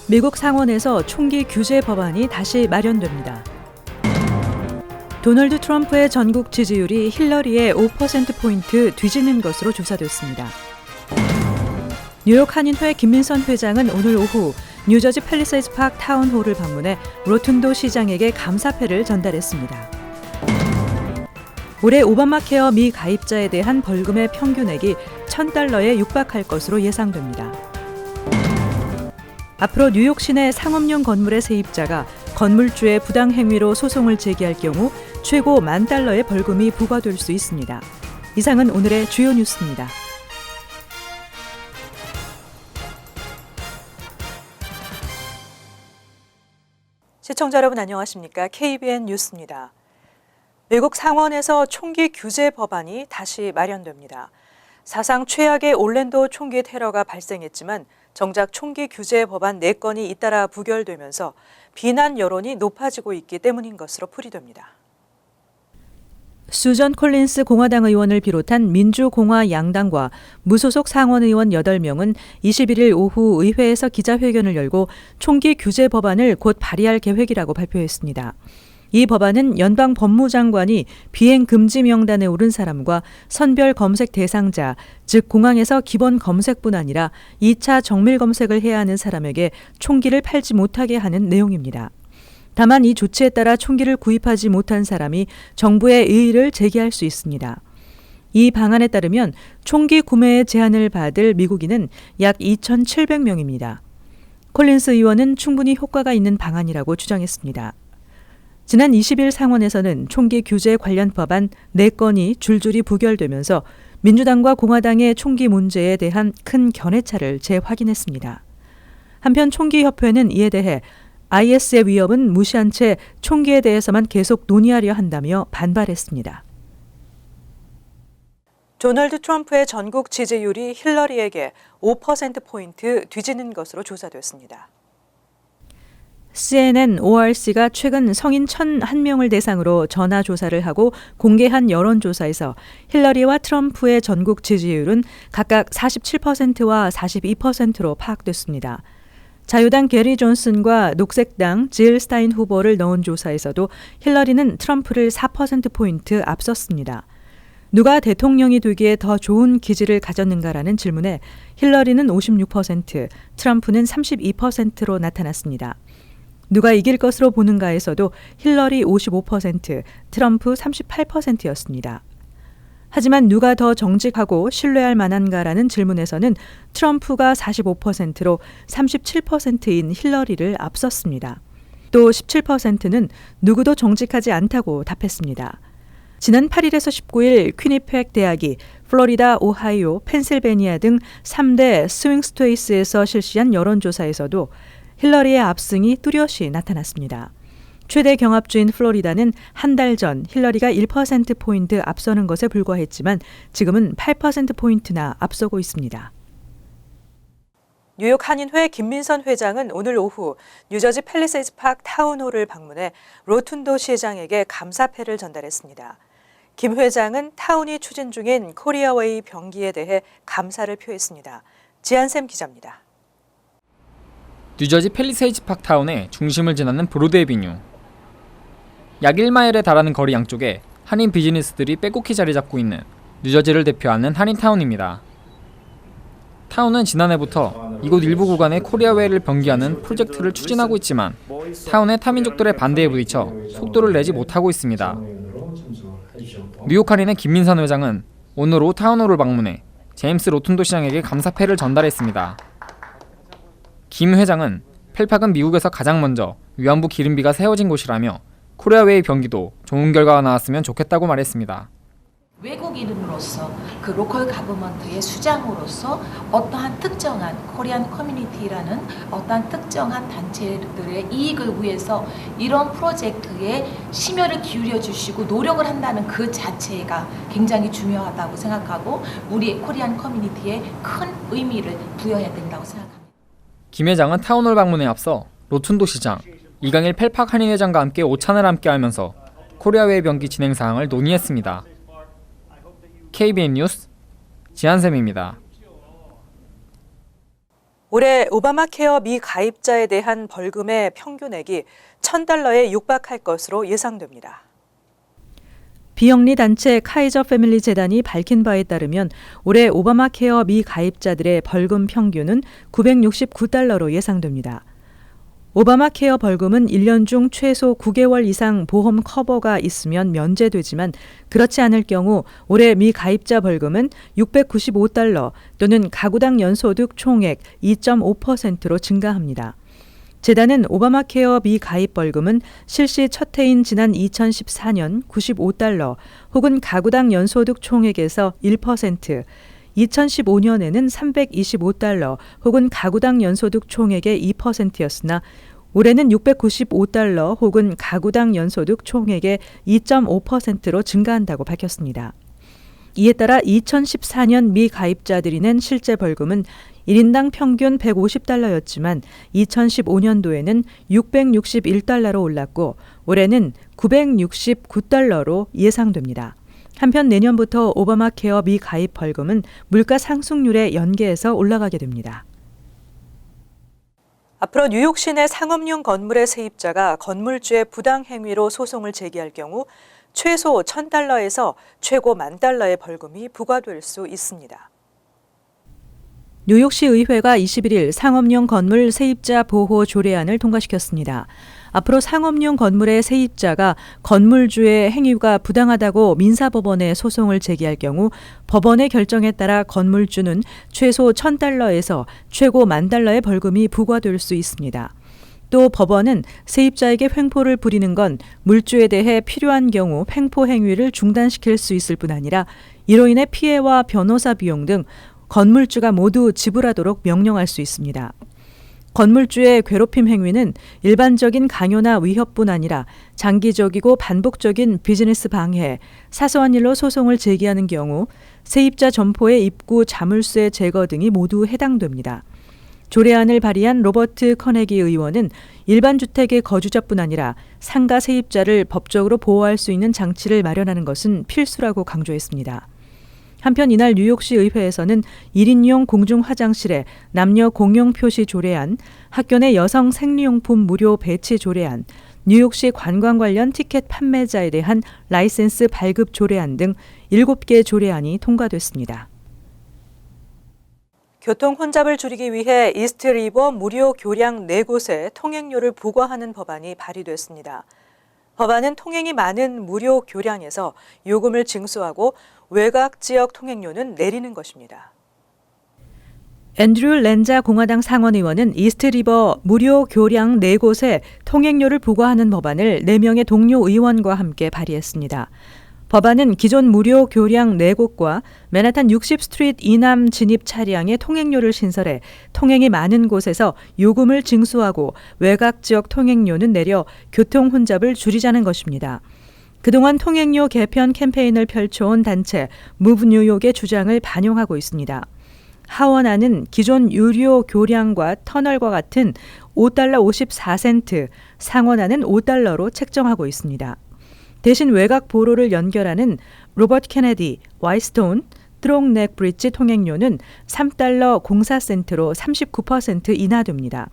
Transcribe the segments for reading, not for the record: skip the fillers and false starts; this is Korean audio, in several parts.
미국 상원에서 총기 규제 법안이 다시 마련됩니다. 도널드 트럼프의 전국 지지율이 힐러리의 5%포인트 뒤지는 것으로 조사됐습니다. 뉴욕 한인회 김민선 회장은 오늘 오후 뉴저지 팰리세이드 파크 타운홀을 방문해 로툰도 시장에게 감사패를 전달했습니다. 올해 오바마 케어 미 가입자에 대한 벌금의 평균액이 $1,000에 육박할 것으로 예상됩니다. 앞으로 뉴욕 시내 상업용 건물의 세입자가 건물주의 부당 행위로 소송을 제기할 경우 최고 $10,000의 벌금이 부과될 수 있습니다. 이상은 오늘의 주요 뉴스입니다. 시청자 여러분 안녕하십니까? KBN 뉴스입니다. 미국 상원에서 총기 규제 법안이 다시 마련됩니다. 사상 최악의 올랜도 총기 테러가 발생했지만 정작 총기 규제 법안 4건이 잇따라 부결되면서 비난 여론이 높아지고 있기 때문인 것으로 풀이됩니다. 수전 콜린스 공화당 의원을 비롯한 민주공화 양당과 무소속 상원 의원 8명은 21일 오후 의회에서 기자회견을 열고 총기 규제 법안을 곧 발의할 계획이라고 발표했습니다. 이 법안은 연방 법무장관이 비행 금지 명단에 오른 사람과 선별 검색 대상자, 즉 공항에서 기본 검색뿐 아니라 2차 정밀 검색을 해야 하는 사람에게 총기를 팔지 못하게 하는 내용입니다. 다만 이 조치에 따라 총기를 구입하지 못한 사람이 정부에 이의를 제기할 수 있습니다. 이 방안에 따르면 총기 구매에 제한을 받을 미국인은 약 2,700명입니다. 콜린스 의원은 충분히 효과가 있는 방안이라고 주장했습니다. 지난 20일 상원에서는 총기 규제 관련 법안 4건이 줄줄이 부결되면서 민주당과 공화당의 총기 문제에 대한 큰 견해차를 재확인했습니다. 한편 총기협회는 이에 대해 IS의 위협은 무시한 채 총기에 대해서만 계속 논의하려 한다며 반발했습니다. 도널드 트럼프의 전국 지지율이 힐러리에게 5%포인트 뒤지는 것으로 조사됐습니다. CNN ORC가 최근 성인 1,001명을 대상으로 전화조사를 하고 공개한 여론조사에서 힐러리와 트럼프의 전국 지지율은 각각 47%와 42%로 파악됐습니다. 자유당 게리 존슨과 녹색당 질 스타인 후보를 넣은 조사에서도 힐러리는 트럼프를 4%포인트 앞섰습니다. 누가 대통령이 되기에 더 좋은 기질을 가졌는가라는 질문에 힐러리는 56%, 트럼프는 32%로 나타났습니다. 누가 이길 것으로 보는가에서도 힐러리 55%, 트럼프 38%였습니다. 하지만 누가 더 정직하고 신뢰할 만한가라는 질문에서는 트럼프가 45%로 37%인 힐러리를 앞섰습니다. 또 17%는 누구도 정직하지 않다고 답했습니다. 지난 8일에서 19일 퀴니펙 대학이 플로리다, 오하이오, 펜실베니아 등 3대 스윙 스테이트에서 실시한 여론조사에서도 힐러리의 압승이 뚜렷이 나타났습니다. 최대 경합주인 플로리다는 한 달 전 힐러리가 1%포인트 앞서는 것에 불과했지만 지금은 8%포인트나 앞서고 있습니다. 뉴욕 한인회 김민선 회장은 오늘 오후 뉴저지 팰리세이드 파크 타운홀을 방문해 로툰도 시장에게 감사패를 전달했습니다. 김 회장은 타운이 추진 중인 코리아웨이 병기에 대해 감사를 표했습니다. 지한샘 기자입니다. 뉴저지 팰리세이드 파크 타운의 중심을 지나는 브로드 애비뉴. 약 1마일에 달하는 거리 양쪽에 한인 비즈니스들이 빼곡히 자리 잡고 있는 뉴저지를 대표하는 한인타운입니다. 타운은 지난해부터 이곳 일부 구간에 코리아웨이를 병기하는 프로젝트를 추진하고 있지만 타운의 타민족들의 반대에 부딪혀 속도를 내지 못하고 있습니다. 뉴욕 한인의 김민선 회장은 오늘 오후 타운홀을 방문해 제임스 로툰도 시장에게 감사패를 전달했습니다. 김 회장은 펠팍은 미국에서 가장 먼저 위안부 기름비가 세워진 곳이라며 코리아웨이 병기도 좋은 결과가 나왔으면 좋겠다고 말했습니다. 외국인으로서 그 로컬 가버먼트의 수장으로서 어떠한 특정한 코리안 커뮤니티라는 어떠한 특정한 단체들의 이익을 위해서 이런 프로젝트에 심혈을 기울여 주시고 노력을 한다는 그 자체가 굉장히 중요하다고 생각하고 우리 코리안 커뮤니티에 큰 의미를 부여해야 된다고 생각합니다. 김 회장은 타운홀 방문에 앞서 로툰도 시장, 이강일 펠팍 한인 회장과 함께 오찬을 함께하면서 코리아웨이 병기 진행 사항을 논의했습니다. KBN 뉴스 지한샘입니다. 올해 오바마 케어 미가입자에 대한 벌금의 평균액이 $1,000에 육박할 것으로 예상됩니다. 비영리 단체 카이저 패밀리 재단이 밝힌 바에 따르면 올해 오바마 케어 미가입자들의 벌금 평균은 $969로 예상됩니다. 오바마 케어 벌금은 1년 중 최소 9개월 이상 보험 커버가 있으면 면제되지만 그렇지 않을 경우 올해 미가입자 벌금은 $695 또는 가구당 연소득 총액 2.5%로 증가합니다. 재단은 오바마 케어 미가입 벌금은 실시 첫 해인 지난 2014년 $95 혹은 가구당 연소득 총액에서 1%, 2015년에는 $325 혹은 가구당 연소득 총액의 2%였으나 올해는 $695 혹은 가구당 연소득 총액의 2.5%로 증가한다고 밝혔습니다. 이에 따라 2014년 미가입자들이 낸 실제 벌금은 1인당 평균 $150였지만 2015년도에는 $661로 올랐고 올해는 $969로 예상됩니다. 한편 내년부터 오바마 케어 미가입 벌금은 물가 상승률에 연계해서 올라가게 됩니다. 앞으로 뉴욕시 내 상업용 건물의 세입자가 건물주의 부당 행위로 소송을 제기할 경우 최소 $1,000에서 최고 $10,000의 벌금이 부과될 수 있습니다. 뉴욕시 의회가 21일 상업용 건물 세입자 보호 조례안을 통과시켰습니다. 앞으로 상업용 건물의 세입자가 건물주의 행위가 부당하다고 민사법원에 소송을 제기할 경우 법원의 결정에 따라 건물주는 최소 $1,000에서 최고 $10,000의 벌금이 부과될 수 있습니다. 또 법원은 세입자에게 횡포를 부리는 건 물주에 대해 필요한 경우 횡포 행위를 중단시킬 수 있을 뿐 아니라 이로 인해 피해와 변호사 비용 등 건물주가 모두 지불하도록 명령할 수 있습니다. 건물주의 괴롭힘 행위는 일반적인 강요나 위협뿐 아니라 장기적이고 반복적인 비즈니스 방해, 사소한 일로 소송을 제기하는 경우 세입자 점포의 입구 자물쇠 제거 등이 모두 해당됩니다. 조례안을 발의한 로버트 커네기 의원은 일반 주택의 거주자뿐 아니라 상가 세입자를 법적으로 보호할 수 있는 장치를 마련하는 것은 필수라고 강조했습니다. 한편 이날 뉴욕시 의회에서는 1인용 공중 화장실에 남녀 공용 표시 조례안, 학교 내 여성 생리용품 무료 배치 조례안, 뉴욕시 관광 관련 티켓 판매자에 대한 라이센스 발급 조례안 등 7개 조례안이 통과됐습니다. 교통 혼잡을 줄이기 위해 이스트리버 무료 교량 4곳에 통행료를 부과하는 법안이 발의됐습니다. 법안은 통행이 많은 무료 교량에서 요금을 징수하고 외곽 지역 통행료는 내리는 것입니다. 앤드류 렌자 공화당 상원의원은 이스트리버 무료 교량 4곳에 통행료를 부과하는 법안을 4명의 동료 의원과 함께 발의했습니다. 법안은 기존 무료 교량 4곳과 맨하탄 60스트리트 이남 진입 차량의 통행료를 신설해 통행이 많은 곳에서 요금을 징수하고 외곽 지역 통행료는 내려 교통 혼잡을 줄이자는 것입니다. 그동안 통행료 개편 캠페인을 펼쳐온 단체 무브 뉴욕의 주장을 반영하고 있습니다. 하원안은 기존 유료 교량과 터널과 같은 $5.54, 상원안은 $5로 책정하고 있습니다. 대신 외곽 보로를 연결하는 로버트 케네디, 와이스톤, 트롱넥 브릿지 통행료는 $3.04로 39% 인하됩니다.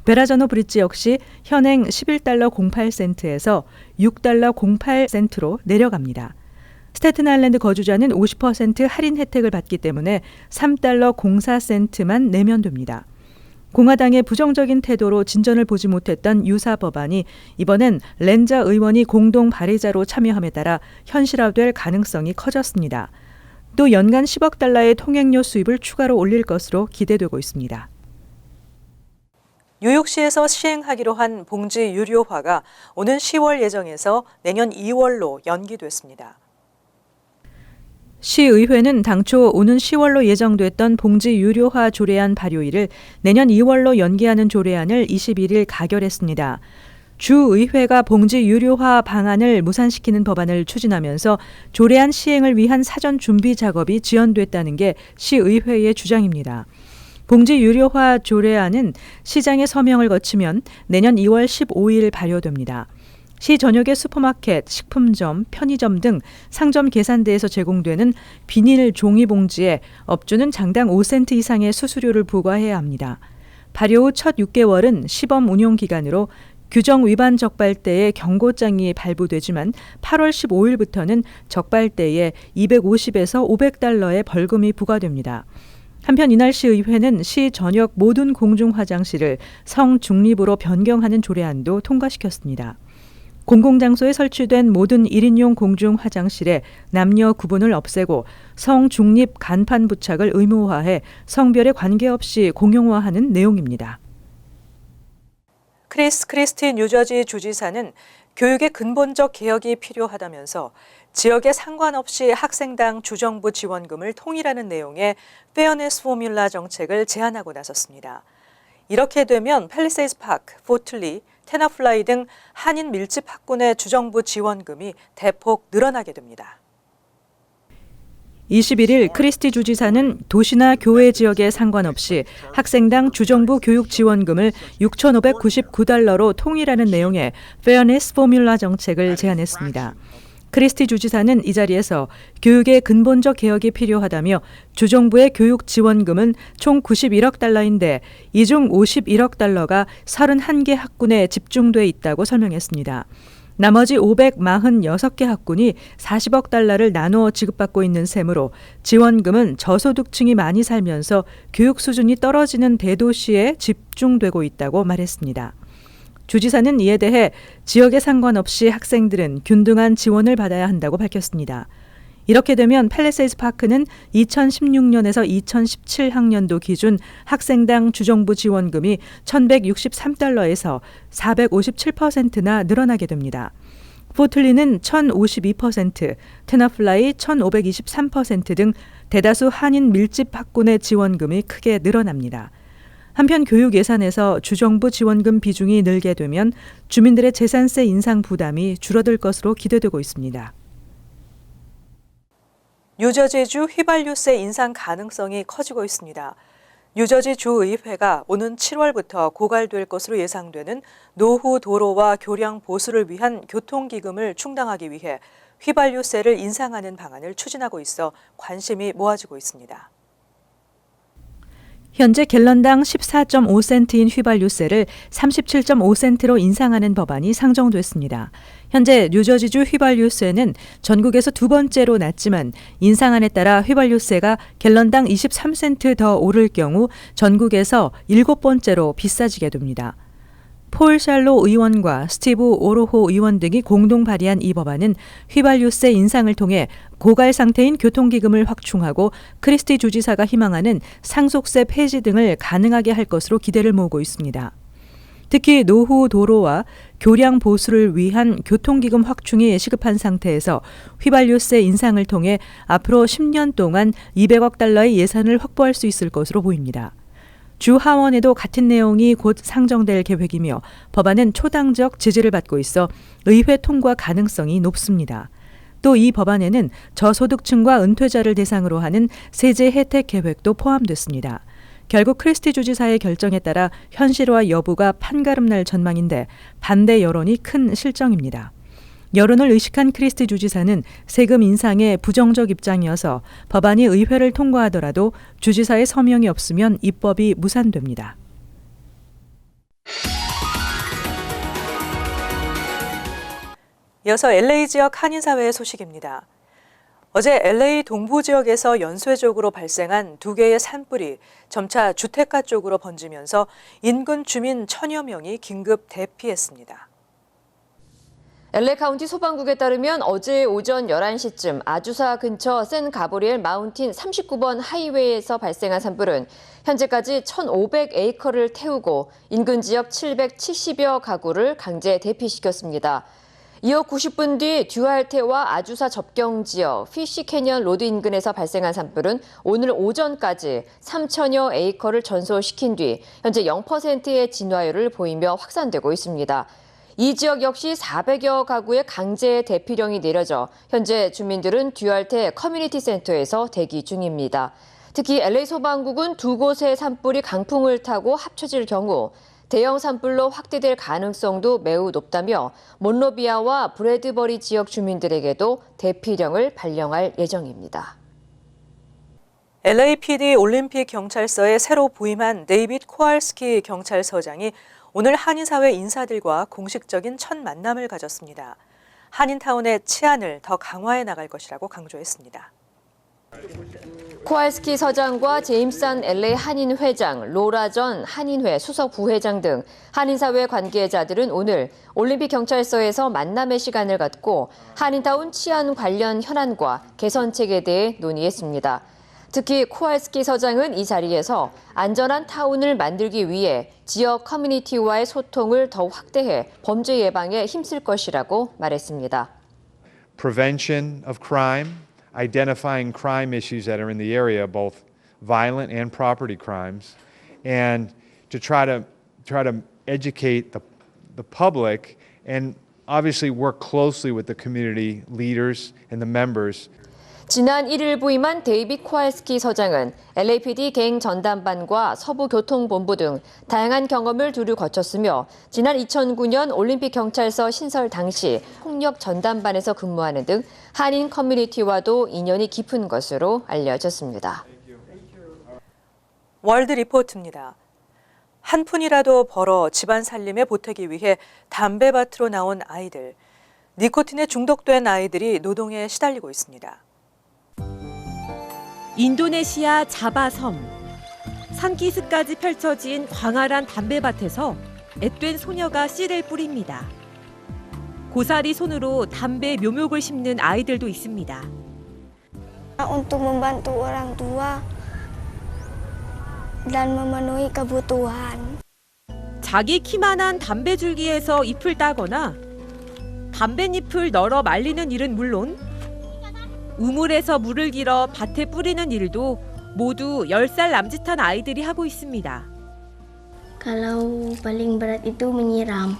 베라저노 브릿지 역시 현행 $11.08에서 $6.08로 내려갑니다. 스태튼 아일랜드 거주자는 50% 할인 혜택을 받기 때문에 $3.04만 내면 됩니다. 공화당의 부정적인 태도로 진전을 보지 못했던 유사 법안이 이번엔 렌자 의원이 공동 발의자로 참여함에 따라 현실화될 가능성이 커졌습니다. 또 연간 $10억 통행료 수입을 추가로 올릴 것으로 기대되고 있습니다. 뉴욕시에서 시행하기로 한 봉지 유료화가 오는 10월 예정에서 내년 2월로 연기됐습니다. 시의회는 당초 오는 10월로 예정됐던 봉지 유료화 조례안 발효일을 내년 2월로 연기하는 조례안을 21일 가결했습니다. 주의회가 봉지 유료화 방안을 무산시키는 법안을 추진하면서 조례안 시행을 위한 사전 준비 작업이 지연됐다는 게 시의회의 주장입니다. 봉지 유료화 조례안은 시장의 서명을 거치면 내년 2월 15일 발효됩니다. 시 전역의 슈퍼마켓, 식품점, 편의점 등 상점 계산대에서 제공되는 비닐 종이 봉지에 업주는 장당 5센트 이상의 수수료를 부과해야 합니다. 발효 후 첫 6개월은 시범 운용 기간으로 규정 위반 적발대에 경고장이 발부되지만 8월 15일부터는 적발대에 250에서 500달러의 벌금이 부과됩니다. 한편 이날시 의회는 시 전역 모든 공중 화장실을 성중립으로 변경하는 조례안도 통과시켰습니다. 공공장소에 설치된 모든 1인용 공중 화장실에 남녀 구분을 없애고 성중립 간판 부착을 의무화해 성별에 관계없이 공용화하는 내용입니다. 크리스 크리스티 뉴저지 주지사는 교육의 근본적 개혁이 필요하다면서 지역에 상관없이 학생당 주정부 지원금을 통일하는 내용의 페어네스 포뮬라 정책을 제안하고 나섰습니다. 이렇게 되면 팰리세이드 파크, 포틀리, 테너플라이 등 한인 밀집 학군의 주정부 지원금이 대폭 늘어나게 됩니다. 21일 크리스티 주지사는 도시나 교외 지역에 상관없이 학생당 주정부 교육 지원금을 6,599달러로 통일하는 내용의 페어네스 포뮬라 정책을 제안했습니다. 크리스티 주지사는 이 자리에서 교육의 근본적 개혁이 필요하다며 주정부의 교육 지원금은 총 91억 달러인데 이 중 51억 달러가 31개 학군에 집중돼 있다고 설명했습니다. 나머지 546개 학군이 40억 달러를 나누어 지급받고 있는 셈으로 지원금은 저소득층이 많이 살면서 교육 수준이 떨어지는 대도시에 집중되고 있다고 말했습니다. 주지사는 이에 대해 지역에 상관없이 학생들은 균등한 지원을 받아야 한다고 밝혔습니다. 이렇게 되면 팰리세이드 파크는 2016년에서 2017학년도 기준 학생당 주정부 지원금이 1,163달러에서 457%나 늘어나게 됩니다. 포틀리는 1,052%, 테너플라이 1,523% 등 대다수 한인 밀집 학군의 지원금이 크게 늘어납니다. 한편 교육 예산에서 주정부 지원금 비중이 늘게 되면 주민들의 재산세 인상 부담이 줄어들 것으로 기대되고 있습니다. 뉴저지주 휘발유세 인상 가능성이 커지고 있습니다. 뉴저지 주의회가 오는 7월부터 고갈될 것으로 예상되는 노후 도로와 교량 보수를 위한 교통기금을 충당하기 위해 휘발유세를 인상하는 방안을 추진하고 있어 관심이 모아지고 있습니다. 현재 갤런당 14.5센트인 휘발유세를 37.5센트로 인상하는 법안이 상정됐습니다. 현재 뉴저지주 휘발유세는 전국에서 두 번째로 낮지만 인상안에 따라 휘발유세가 갤런당 23센트 더 오를 경우 전국에서 7번째로 비싸지게 됩니다. 폴 샬로 의원과 스티브 오로호 의원 등이 공동 발의한 이 법안은 휘발유세 인상을 통해 고갈 상태인 교통기금을 확충하고 크리스티 주지사가 희망하는 상속세 폐지 등을 가능하게 할 것으로 기대를 모으고 있습니다. 특히 노후 도로와 교량 보수를 위한 교통기금 확충이 시급한 상태에서 휘발유세 인상을 통해 앞으로 10년 동안 200억 달러의 예산을 확보할 수 있을 것으로 보입니다. 주 하원에도 같은 내용이 곧 상정될 계획이며 법안은 초당적 지지를 받고 있어 의회 통과 가능성이 높습니다. 또 이 법안에는 저소득층과 은퇴자를 대상으로 하는 세제 혜택 계획도 포함됐습니다. 결국 크리스티 주지사의 결정에 따라 현실화 여부가 판가름날 전망인데 반대 여론이 큰 실정입니다. 여론을 의식한 크리스티 주지사는 세금 인상에 부정적 입장이어서 법안이 의회를 통과하더라도 주지사의 서명이 없으면 입법이 무산됩니다. 이어서 LA 지역 한인사회의 소식입니다. 어제 LA 동부 지역에서 연쇄적으로 발생한 2개의 산불이 점차 주택가 쪽으로 번지면서 인근 주민 1000여 명이 긴급 대피했습니다. LA 카운티 소방국에 따르면 어제 오전 11시쯤 아주사 근처 샌 가브리엘 마운틴 39번 하이웨이에서 발생한 산불은 현재까지 1,500에이커를 태우고 인근 지역 770여 가구를 강제 대피시켰습니다. 이어 90분 뒤 듀알테와 아주사 접경 지역 피쉬 캐년 로드 인근에서 발생한 산불은 오늘 오전까지 3,000여 에이커를 전소시킨 뒤 현재 0%의 진화율을 보이며 확산되고 있습니다. 이 지역 역시 400여 가구의 강제 대피령이 내려져 현재 주민들은 듀알테 커뮤니티 센터에서 대기 중입니다. 특히 LA 소방국은 두 곳의 산불이 강풍을 타고 합쳐질 경우 대형 산불로 확대될 가능성도 매우 높다며 몬로비아와 브래드버리 지역 주민들에게도 대피령을 발령할 예정입니다. LAPD 올림픽 경찰서에 새로 부임한 데이빗 코알스키 경찰서장이 오늘 한인사회 인사들과 공식적인 첫 만남을 가졌습니다. 한인타운의 치안을 더 강화해 나갈 것이라고 강조했습니다. 코알스키 서장과 제임산 LA 한인 회장, 로라 전 한인회 수석 부회장 등 한인사회 관계자들은 오늘 올림픽 경찰서에서 만남의 시간을 갖고 한인타운 치안 관련 현안과 개선책에 대해 논의했습니다. 특히 코알스키 서장은 이 자리에서 안전한 타운을 만들기 위해 지역 커뮤니티와의 소통을 더욱 확대해 범죄 예방에 힘쓸 것이라고 말했습니다. Prevention of crime, identifying crime issues that are in the area, both violent and property crimes, and to try to educate the public and obviously work closely with the community leaders and the members. 지난 1일 부임한 데이빗 코알스키 서장은 LAPD 갱 전담반과 서부교통본부 등 다양한 경험을 두루 거쳤으며 지난 2009년 올림픽 경찰서 신설 당시 폭력 전담반에서 근무하는 등 한인 커뮤니티와도 인연이 깊은 것으로 알려졌습니다. 월드 리포트입니다. 한 푼이라도 벌어 집안 살림에 보태기 위해 담배밭으로 나온 아이들. 니코틴에 중독된 아이들이 노동에 시달리고 있습니다. 인도네시아 자바섬. 산기슭까지 펼쳐진 광활한 담배밭에서 앳된 소녀가 씨를 뿌립니다. 고사리 손으로 담배 묘목을 심는 아이들도 있습니다. Untuk membantu orang tua dan memenuhi kebutuhan. 자기 키만한 담배 줄기에서 잎을 따거나 담뱃잎을 널어 말리는 일은 물론 우물에서 물을 길어 밭에 뿌리는 일도 모두 10살 남짓한 아이들이 하고 있습니다. Kalau paling berat itu menyiram.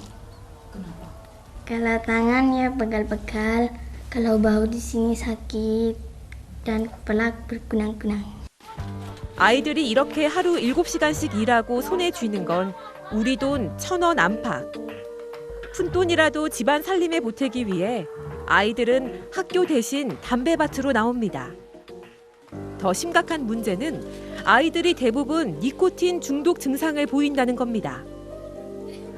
Kalau tangan ya pegal-pegal, kalau bahu di sini sakit dan kepala berkunang-kunang. 아이들이 이렇게 하루 7시간씩 일하고 손에 쥐는 건 우리 돈 1,000원 안팎. 푼돈이라도 집안 살림에 보태기 위해 아이들은 학교 대신 담배밭으로 나옵니다. 더 심각한 문제는 아이들이 대부분 니코틴 중독 증상을 보인다는 겁니다.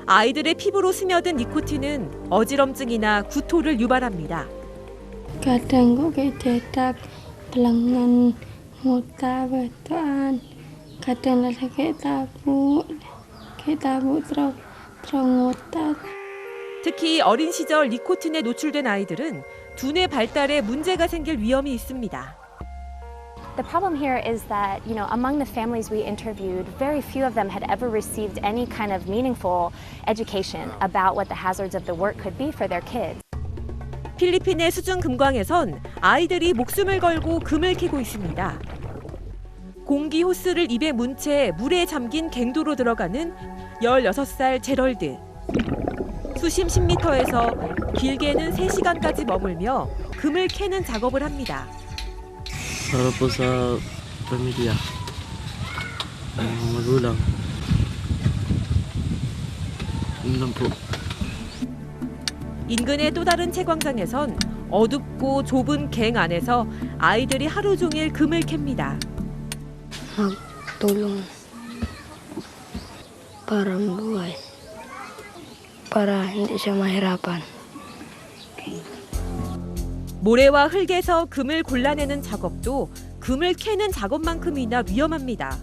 아이들의 피부로 스며든 니코틴은 어지럼증이나 구토를 유발합니다. Kadang kok kayak detak, telangan, muta, batuan. Kadang rasa kayak tabu terus 특히 어린 시절 니코틴에 노출된 아이들은 두뇌 발달에 문제가 생길 위험이 있습니다. The problem here is that, among the families we interviewed, very few of them had ever received any kind of meaningful education about what the hazards of the work could be for their kids. 필리핀의 수중 금광에선 아이들이 목숨을 걸고 금을 캐고 있습니다. 공기 호스를 입에 문 채 물에 잠긴 갱도로 들어가는 16살 제럴드. 수심 10m에서 길게는 3시간까지 머물며 금을 캐는 작업을 합니다. Para po sa pamilya, magulang. Yun lang po. 인근의 또 다른 채광장에선 어둡고 좁은 갱 안에서 아이들이 하루 종일 금을 캡니다. Magtulong para mabuhay. para hindi siya mahirapan. 모래와 흙에서 금을 골라내는 작업도 금을 캐는 작업만큼이나 위험합니다.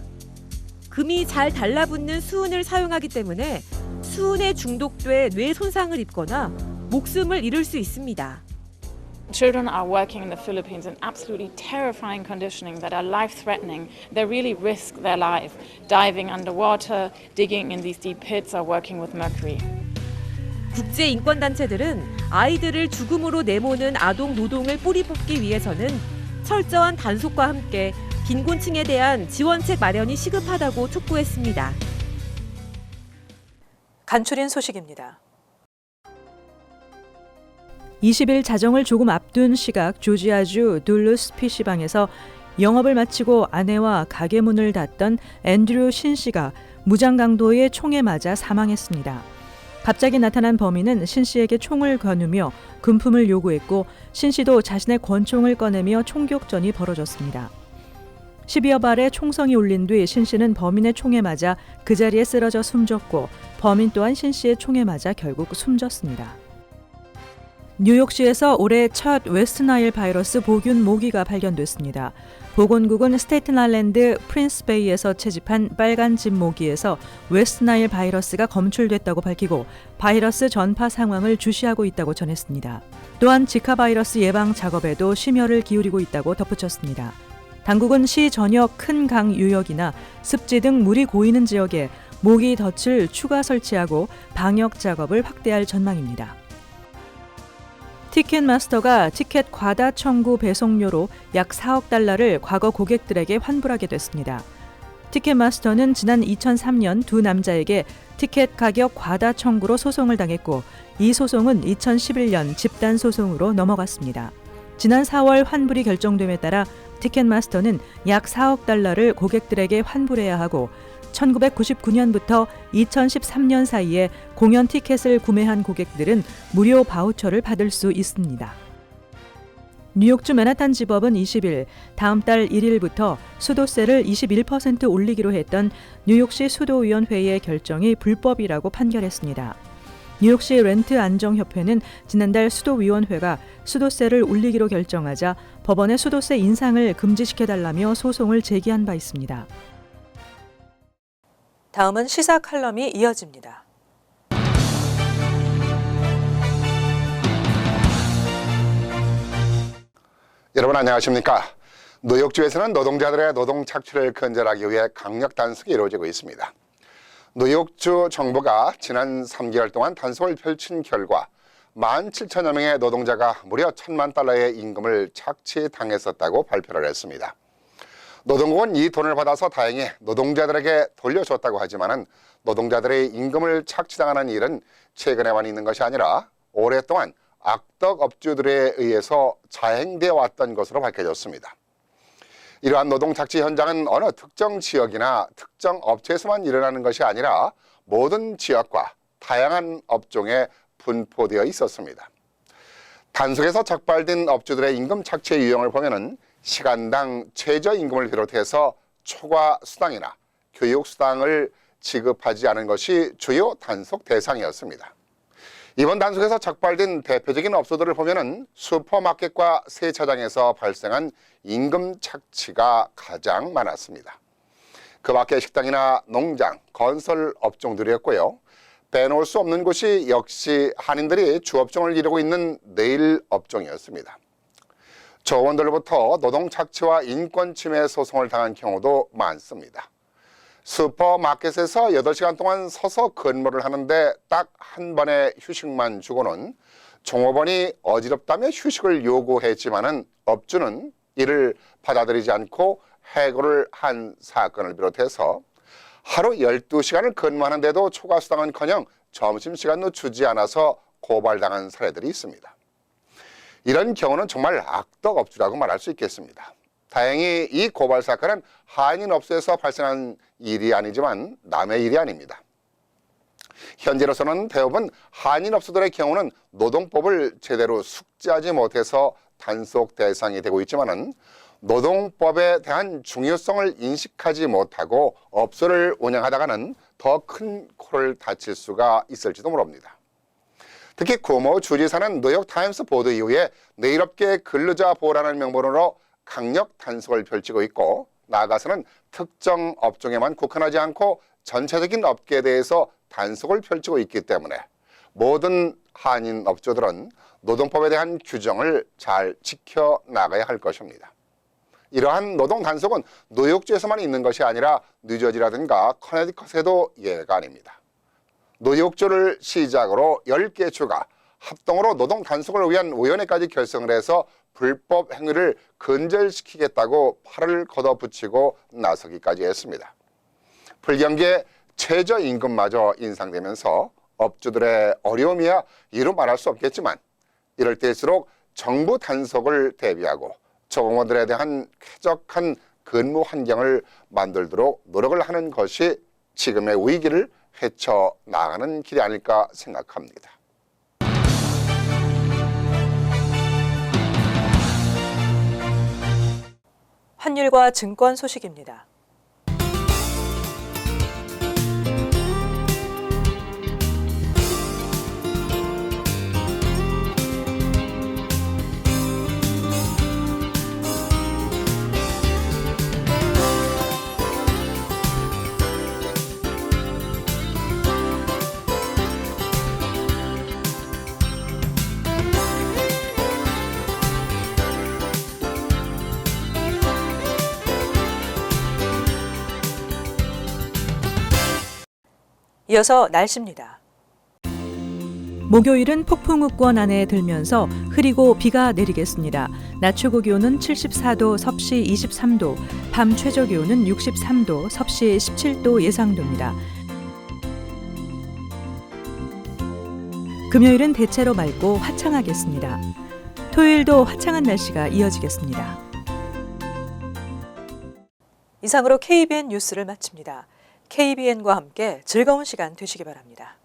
금이 잘 달라붙는 수은을 사용하기 때문에 수은에 중독돼 뇌 손상을 입거나 목숨을 잃을 수 있습니다. Children are working in the Philippines in absolutely terrifying conditioning that are life-threatening. They really risk their life diving underwater, digging in these deep pits, or working with mercury. 국제 인권 단체들은 아이들을 죽음으로 내모는 아동 노동을 뿌리 뽑기 위해서는 철저한 단속과 함께 빈곤층에 대한 지원책 마련이 시급하다고 촉구했습니다. 간추린 소식입니다. 20일 자정을 조금 앞둔 시각 조지아주 둘루스 PC방에서 영업을 마치고 아내와 가게 문을 닫던 앤드류 신 씨가 무장 강도의 총에 맞아 사망했습니다. 갑자기 나타난 범인은 신 씨에게 총을 겨누며 금품을 요구했고 신 씨도 자신의 권총을 꺼내며 총격전이 벌어졌습니다. 10여 발의 총성이 울린 뒤 신 씨는 범인의 총에 맞아 그 자리에 쓰러져 숨졌고 범인 또한 신 씨의 총에 맞아 결국 숨졌습니다. 뉴욕시에서 올해 첫 웨스트나일 바이러스 보균 모기가 발견됐습니다. 보건국은 스테이튼-아일랜드 프린스베이에서 채집한 빨간 집 모기에서 웨스트나일 바이러스가 검출됐다고 밝히고 바이러스 전파 상황을 주시하고 있다고 전했습니다. 또한 지카 바이러스 예방 작업에도 심혈을 기울이고 있다고 덧붙였습니다. 당국은 시 전역 큰 강 유역이나 습지 등 물이 고이는 지역에 모기 덫을 추가 설치하고 방역 작업을 확대할 전망입니다. 티켓마스터가 티켓 과다 청구 배송료로 약 4억 달러를 과거 고객들에게 환불하게 됐습니다. 티켓마스터는 지난 2003년 두 남자에게 티켓 가격 과다 청구로 소송을 당했고 이 소송은 2011년 집단 소송으로 넘어갔습니다. 지난 4월 환불이 결정됨에 따라 티켓마스터는 약 4억 달러를 고객들에게 환불해야 하고 1999년부터 2013년 사이에 공연 티켓을 구매한 고객들은 무료 바우처를 받을 수 있습니다. 뉴욕주 맨하탄 지법은 20일 다음 달 1일부터 수도세를 21% 올리기로 했던 뉴욕시 수도위원회의 결정이 불법이라고 판결했습니다. 뉴욕시 렌트 안정협회는 지난달 수도위원회가 수도세를 올리기로 결정하자 법원에 수도세 인상을 금지시켜달라며 소송을 제기한 바 있습니다. 다음은 시사 칼럼이 이어집니다. 여러분 안녕하십니까? 뉴욕주에서는 노동자들의 노동 착취를 근절하기 위해 강력 단속이 이루어지고 있습니다. 뉴욕주 정부가 지난 3개월 동안 단속을 펼친 결과 17,000여 명의 노동자가 무려 $10,000의 임금을 착취당했었다고 발표를 했습니다. 노동국은 이 돈을 받아서 다행히 노동자들에게 돌려줬다고 하지만은 노동자들의 임금을 착취당하는 일은 최근에만 있는 것이 아니라 오랫동안 악덕 업주들에 의해서 자행되어 왔던 것으로 밝혀졌습니다. 이러한 노동 착취 현장은 어느 특정 지역이나 특정 업체에서만 일어나는 것이 아니라 모든 지역과 다양한 업종에 분포되어 있었습니다. 단속에서 적발된 업주들의 임금 착취의 유형을 보면은 시간당 최저임금을 비롯해서 초과 수당이나 교육 수당을 지급하지 않은 것이 주요 단속 대상이었습니다. 이번 단속에서 적발된 대표적인 업소들을 보면은 슈퍼마켓과 세차장에서 발생한 임금 착취가 가장 많았습니다. 그 밖에 식당이나 농장, 건설 업종들이었고요. 빼놓을 수 없는 곳이 역시 한인들이 주업종을 이루고 있는 네일 업종이었습니다. 조원들로부터 노동 착취와 인권 침해 소송을 당한 경우도 많습니다. 슈퍼마켓에서 8시간 동안 서서 근무를 하는데 딱 한 번의 휴식만 주고는 종업원이 어지럽다며 휴식을 요구했지만은 업주는 이를 받아들이지 않고 해고를 한 사건을 비롯해서 하루 12시간을 근무하는데도 초과 수당은커녕 점심시간도 주지 않아서 고발당한 사례들이 있습니다. 이런 경우는 정말 악덕 업주라고 말할 수 있겠습니다. 다행히 이 고발 사건은 한인 업소에서 발생한 일이 아니지만 남의 일이 아닙니다. 현재로서는 대부분 한인 업소들의 경우는 노동법을 제대로 숙지하지 못해서 단속 대상이 되고 있지만은 노동법에 대한 중요성을 인식하지 못하고 업소를 운영하다가는 더 큰 코를 다칠 수가 있을지도 모릅니다. 특히 쿠오모 주지사는 뉴욕타임스 보도 이후에 네일업계 근로자 보호라는 명분으로 강력 단속을 펼치고 있고 나아가서는 특정 업종에만 국한하지 않고 전체적인 업계에 대해서 단속을 펼치고 있기 때문에 모든 한인 업주들은 노동법에 대한 규정을 잘 지켜나가야 할 것입니다. 이러한 노동 단속은 뉴욕주에서만 있는 것이 아니라 뉴저지라든가 커네디컷에도 예외가 아닙니다. 뉴욕주를 시작으로 10개 주가 합동으로 노동 단속을 위한 위원회까지 결성을 해서 불법 행위를 근절시키겠다고 팔을 걷어붙이고 나서기까지 했습니다. 불경기에 최저임금마저 인상되면서 업주들의 어려움이야 이루 말할 수 없겠지만 이럴 때일수록 정부 단속을 대비하고 조공원들에 대한 쾌적한 근무 환경을 만들도록 노력을 하는 것이 지금의 위기를 헤쳐나가는 길이 아닐까 생각합니다. 환율과 증권 소식입니다. 이어서 날씨입니다. 목요일은 폭풍우권 안에 들면서 흐리고 비가 내리겠습니다. 낮 최고 기온은 74도, 섭씨 23도, 밤 최저 기온은 63도, 섭씨 17도 예상됩니다. 금요일은 대체로 맑고 화창하겠습니다. 토요일도 화창한 날씨가 이어지겠습니다. 이상으로 KBN 뉴스를 마칩니다. KBN과 함께 즐거운 시간 되시기 바랍니다.